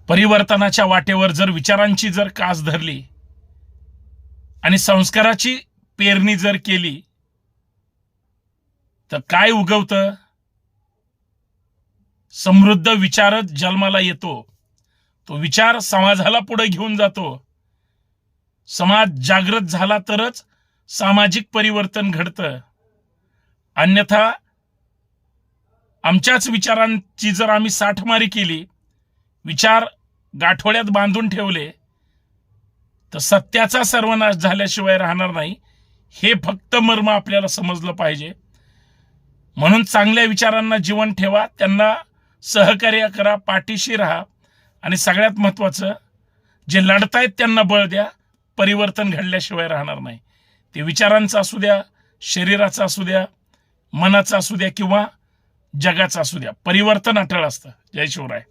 परिवर्तनाच्या वाटेवर जर विचारांची जर कास धरली आणि संस्काराची पेरणी जर केली तर काय उगवतं? समृद्ध विचारच जन्माला येतो. तो विचार समाजाला पुढे घेऊन जातो. समाज जागृत झाला तरच सामाजिक परिवर्तन घडतं. अन्यथा आमच्याच विचारांची जर आम्ही साठमारी केली, विचार गाठोड्यात बांधून ठेवले, तर सत्याचा सर्वनाश झाल्याशिवाय राहणार नाही. हे फक्त मर्म आपल्याला समजलं पाहिजे. म्हणून चांगल्या विचारांना जीवन ठेवा, त्यांना सहकार्य करा, पाठीशी राहा आणि सगळ्यात महत्त्वाचं, जे लढतायत त्यांना बळ द्या. परिवर्तन घडल्याशिवाय राहणार नाही. ते विचारांचं असू द्या, शरीराचं असू द्या, मनाचं असू द्या किंवा जगाचं असू द्या. परिवर्तन अटळ असतं. जय शिवराय.